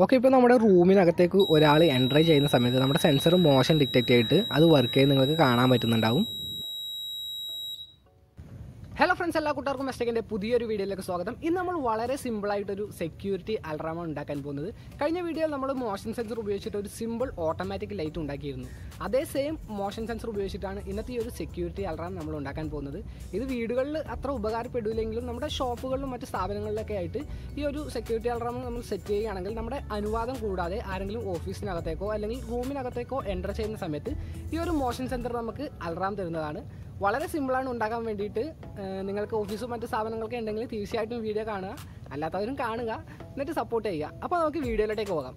Okay, ഇപ്പോൾ നമ്മുടെ റൂമിനകത്തേക്ക് ഒരാൾ എൻ്റർ ചെയ്യുന്ന സമയത്ത് നമ്മുടെ സെൻസർ മോഷൻ ഡിറ്റക്റ്റ് ചെയ്തിട്ട് അത് വർക്ക് ചെയ്ത് നിങ്ങൾക്ക് കാണാൻ പറ്റുന്നുണ്ടാവും. ഹലോ ഫ്രണ്ട്സ്, എല്ലാ കൂട്ടുകാർക്കും മെസ്റ്റേക്കിൻ്റെ പുതിയൊരു വീഡിയോയിലേക്ക് സ്വാഗതം. ഇന്ന് നമ്മൾ വളരെ സിമ്പിളായിട്ടൊരു സെക്യൂരിറ്റി അലാറം ഉണ്ടാക്കാൻ പോകുന്നത്. കഴിഞ്ഞ വീഡിയോയിൽ നമ്മൾ മോഷൻ സെൻസർ ഉപയോഗിച്ചിട്ട് ഒരു സിമ്പിൾ ഓട്ടോമാറ്റിക് ലൈറ്റ് ഉണ്ടാക്കിയിരുന്നു. അതേ സെയിം മോഷൻ സെൻസർ ഉപയോഗിച്ചിട്ടാണ് ഇന്നത്തെ ഈ ഒരു സെക്യൂരിറ്റി അലാറം നമ്മൾ ഉണ്ടാക്കാൻ പോകുന്നത്. ഇത് വീടുകളിൽ അത്ര ഉപകാരപ്പെടില്ലെങ്കിലും നമ്മുടെ ഷോപ്പുകളിലും മറ്റ് സ്ഥാപനങ്ങളിലൊക്കെ ആയിട്ട് ഈ ഒരു സെക്യൂരിറ്റി അലാറം നമ്മൾ സെറ്റ് ചെയ്യുകയാണെങ്കിൽ നമ്മുടെ അനുവാദം കൂടാതെ ആരെങ്കിലും ഓഫീസിനകത്തേക്കോ അല്ലെങ്കിൽ റൂമിനകത്തേക്കോ എൻ്റർ ചെയ്യുന്ന സമയത്ത് ഈ ഒരു മോഷൻ സെൻസർ നമുക്ക് അലാറം തരുന്നതാണ്. വളരെ സിമ്പിളാണ് ഉണ്ടാക്കാൻ വേണ്ടിയിട്ട്. നിങ്ങൾക്ക് ഓഫീസും മറ്റ് സ്ഥാപനങ്ങളൊക്കെ ഉണ്ടെങ്കിൽ തീർച്ചയായിട്ടും വീഡിയോ കാണുക, അല്ലാത്തവരും കാണുക, എന്നിട്ട് സപ്പോർട്ട് ചെയ്യുക. അപ്പോൾ നമുക്ക് വീഡിയോയിലേക്ക് പോകാം.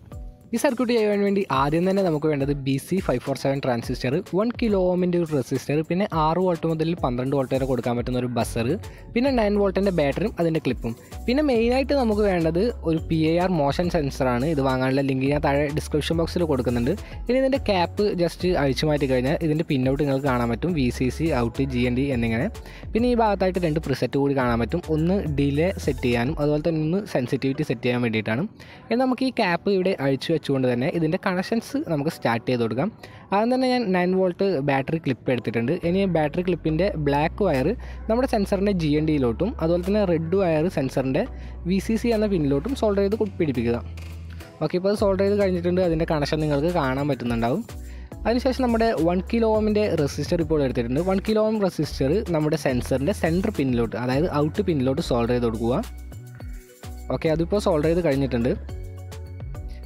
ഈ സർക്യൂട്ട് ചെയ്യാൻ വേണ്ടി ആദ്യം തന്നെ നമുക്ക് വേണ്ടത് BC547 ട്രാൻസിസ്റ്റർ, 1 കിലോ ഓമിൻ്റെ ഒരു റെസിസ്റ്റർ, പിന്നെ 6 വോൾട്ട് മുതൽ 12 വോൾട്ട് വരെ കൊടുക്കാൻ പറ്റുന്ന ഒരു ബസർ, പിന്നെ 9 വോൾട്ടിൻ്റെ ബാറ്ററിയും അതിൻ്റെ ക്ലിപ്പും. പിന്നെ മെയിനായിട്ട് നമുക്ക് വേണ്ടത് ഒരു PIR മോഷൻ സെൻസറാണ്. ഇത് വാങ്ങാനുള്ള ലിങ്ക് ഞാൻ താഴെ ഡിസ്ക്രിപ്ഷൻ ബോക്സിൽ കൊടുക്കുന്നുണ്ട്. ഇനി ഇതിൻ്റെ ക്യാപ്പ് ജസ്റ്റ് അഴിച്ചു മാറ്റി കഴിഞ്ഞാൽ ഇതിൻ്റെ പിന്നൗട്ട് നിങ്ങൾക്ക് കാണാൻ പറ്റും, VCC, ഔട്ട്, GND എന്നിങ്ങനെ. പിന്നെ ഈ ഭാഗത്തായിട്ട് 2 പ്രിസെറ്റ് കൂടി കാണാൻ പറ്റും. ഒന്ന് ഡിലേ സെറ്റ് ചെയ്യാനും അതുപോലെ തന്നെ ഒന്ന് സെൻസിറ്റിവിറ്റി സെറ്റ് ചെയ്യാൻ വേണ്ടിയിട്ടാണ്. ഇനി നമുക്ക് ഈ ക്യാപ്പ് ഇവിടെ അഴിച്ചു വെച്ചുകൊണ്ട് തന്നെ ഇതിൻ്റെ കണക്ഷൻസ് നമുക്ക് സ്റ്റാർട്ട് ചെയ്ത് കൊടുക്കാം. ആദ്യം തന്നെ ഞാൻ 9 വോൾട്ട് ബാറ്ററി ക്ലിപ്പ് എടുത്തിട്ടുണ്ട്. ഇനി ബാറ്ററി ക്ലിപ്പിൻ്റെ ബ്ലാക്ക് വയർ നമ്മുടെ സെൻസറിൻ്റെ GNDയിലോട്ടും അതുപോലെ തന്നെ റെഡ് വയർ സെൻസറിൻ്റെ VCC എന്ന പിന്നിലോട്ടും സോൾഡർ ചെയ്ത് പിടിപ്പിക്കുക. ഓക്കെ, ഇപ്പോൾ അത് സോൾഡർ ചെയ്ത് കഴിഞ്ഞിട്ടുണ്ട്. അതിൻ്റെ കണക്ഷൻ നിങ്ങൾക്ക് കാണാൻ പറ്റുന്നുണ്ടാവും. അതിനുശേഷം നമ്മുടെ 1 കിലോ ഓമിൻ്റെ റെസിസ്റ്റർ ഇപ്പോൾ എടുത്തിട്ടുണ്ട്. 1 കിലോ ഓം റെസിസ്റ്റർ നമ്മുടെ സെൻസറിൻ്റെ സെൻറ്റർ പിന്നിലോട്ട്, അതായത് ഔട്ട് പിന്നിലോട്ട് സോൾഡർ ചെയ്ത് കൊടുക്കുക. ഓക്കെ, അതിപ്പോൾ സോൾഡർ ചെയ്ത് കഴിഞ്ഞിട്ടുണ്ട്.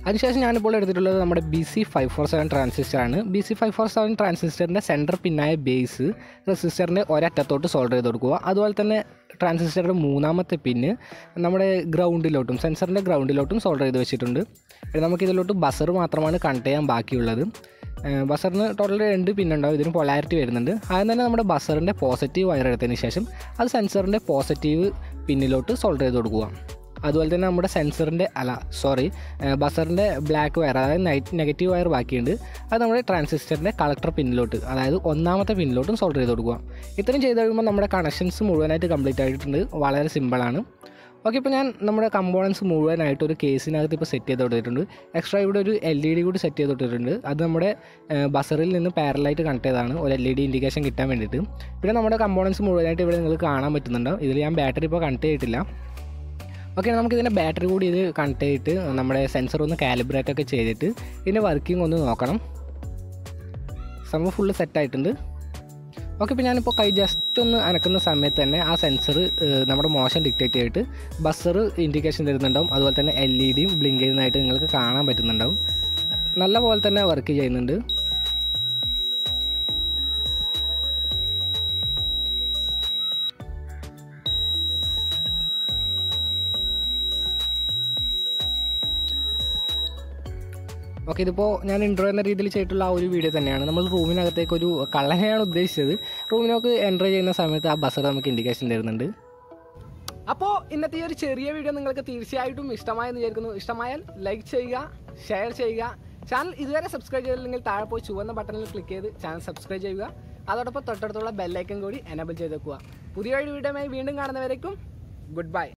അതിനുശേഷം ഞാനിപ്പോൾ എടുത്തിട്ടുള്ളത് നമ്മുടെ BC547 ട്രാൻസിസ്റ്ററാണ്. BC547 ട്രാൻസിസ്റ്ററിൻ്റെ സെൻറ്റർ പിന്നായ ബേസ് റെസിസ്റ്ററിൻ്റെ ഒരറ്റത്തോട്ട് സോൾഡർ ചെയ്ത് കൊടുക്കുക. അതുപോലെ തന്നെ ട്രാൻസിസ്റ്ററിൻ്റെ മൂന്നാമത്തെ പിന്ന് നമ്മുടെ ഗ്രൗണ്ടിലോട്ടും സെൻസറിൻ്റെ ഗ്രൗണ്ടിലോട്ടും സോൾഡർ ചെയ്ത് വെച്ചിട്ടുണ്ട്. നമുക്കിതിലോട്ട് ബസർ മാത്രമാണ് കണക്ട് ചെയ്യാൻ ബാക്കിയുള്ളത്. ബസറിന് ടോട്ടൽ 2 പിന്നുണ്ടാവും. ഇതിന് പൊളാരിറ്റി വരുന്നുണ്ട്. ആദ്യം തന്നെ നമ്മുടെ ബസറിൻ്റെ പോസിറ്റീവ് വയർ എടുത്തതിന് ശേഷം അത് സെൻസറിൻ്റെ പോസിറ്റീവ് പിന്നിലോട്ട് സോൾഡർ ചെയ്ത് കൊടുക്കുക. അതുപോലെ തന്നെ നമ്മുടെ ബസറിൻ്റെ ബ്ലാക്ക് വയർ, അതായത് നെഗറ്റീവ് വയർ ബാക്കിയുണ്ട്. അത് നമ്മുടെ ട്രാൻസിസ്റ്ററിൻ്റെ കളക്ടർ പിന്നിലോട്ട്, അതായത് ഒന്നാമത്തെ പിന്നിലോട്ടും സോൾഡർ ചെയ്ത് കൊടുക്കുക. ഇത്രയും ചെയ്ത് കഴിയുമ്പോൾ നമ്മുടെ കണക്ഷൻസ് മുഴുവനായിട്ട് കംപ്ലീറ്റ് ആയിട്ടുണ്ട്. വളരെ സിമ്പിളാണ്. ഓക്കെ, ഇപ്പോൾ ഞാൻ നമ്മുടെ കമ്പോണൻസ് മുഴുവനായിട്ട് ഒരു കേസിനകത്ത് ഇപ്പോൾ സെറ്റ് ചെയ്ത് കൊടുത്തിട്ടുണ്ട്. എക്സ്ട്രാ ഇവിടെ ഒരു LED കൂടി സെറ്റ് ചെയ്ത് കൊടുത്തിട്ടുണ്ട്. അത് നമ്മുടെ ബസറിൽ നിന്ന് പാരലായിട്ട് കണക്ട് ചെയ്തതാണ്, ഒരു LED ഇൻഡിക്കേഷൻ കിട്ടാൻ വേണ്ടിയിട്ട്. പിന്നെ നമ്മുടെ കമ്പോണൻസ് മുഴുവനായിട്ട് ഇവിടെ നിങ്ങൾക്ക് കാണാൻ പറ്റുന്നുണ്ടാവും. ഇതിൽ ഞാൻ ബാറ്ററി ഇപ്പോൾ കണക്ട് ചെയ്തിട്ടില്ല. ഓക്കെ, നമുക്കിതിൻ്റെ ബാറ്ററി കൂടി ഇത് കണക്ട് ചെയ്തിട്ട് നമ്മുടെ സെൻസർ ഒന്ന് കാലിബ്രേറ്റ് ഒക്കെ ചെയ്തിട്ട് ഇതിൻ്റെ വർക്കിംഗ് ഒന്ന് നോക്കണം. സംഭവം ഫുള്ള് സെറ്റായിട്ടുണ്ട്. ഓക്കെ, ഇപ്പോൾ ഞാനിപ്പോൾ കൈ ജസ്റ്റ് ഒന്ന് അനക്കുന്ന സമയത്ത് തന്നെ ആ സെൻസർ നമ്മുടെ മോഷൻ ഡിറ്റക്റ്റ് ചെയ്തിട്ട് ബസർ ഇൻഡിക്കേഷൻ തരുന്നുണ്ടാവും. അതുപോലെ തന്നെ LEDയും ബ്ലിങ്ക് ചെയ്യുന്നതായിട്ട് നിങ്ങൾക്ക് കാണാൻ പറ്റുന്നുണ്ടാവും. നല്ല പോലെ തന്നെ വർക്ക് ചെയ്യുന്നുണ്ട്. ഓക്കെ, ഇതിപ്പോൾ ഞാൻ ഇൻട്രോ എന്ന രീതിയിൽ ചെയ്തിട്ടുള്ള ആ ഒരു വീഡിയോ തന്നെയാണ്. നമ്മൾ റൂമിനകത്തേക്ക് ഒരു കള്ളനെയാണ് ഉദ്ദേശിച്ചത്. റൂമിനൊക്കെ എൻ്റർ ചെയ്യുന്ന സമയത്ത് ആ ബസർ നമുക്ക് ഇൻഡിക്കേഷൻ തരുന്നുണ്ട്. അപ്പോൾ ഇന്നത്തെ ഈ ഒരു ചെറിയ വീഡിയോ നിങ്ങൾക്ക് തീർച്ചയായിട്ടും ഇഷ്ടമായെന്ന് വിചാരിക്കുന്നു. ഇഷ്ടമായാൽ ലൈക്ക് ചെയ്യുക, ഷെയർ ചെയ്യുക. ചാനൽ ഇതുവരെ സബ്സ്ക്രൈബ് ചെയ്തില്ലെങ്കിൽ താഴെ പോയി ചുവന്ന ബട്ടണിൽ ക്ലിക്ക് ചെയ്ത് ചാനൽ സബ്സ്ക്രൈബ് ചെയ്യുക. അതോടൊപ്പം തൊട്ടടുത്തുള്ള ബെല്ലൈക്കൺ കൂടി എനേബിൾ ചെയ്ത് വെക്കുക. പുതിയൊരു വീഡിയോയുമായി വീണ്ടും കാണുന്നവരേക്കും ഗുഡ് ബൈ.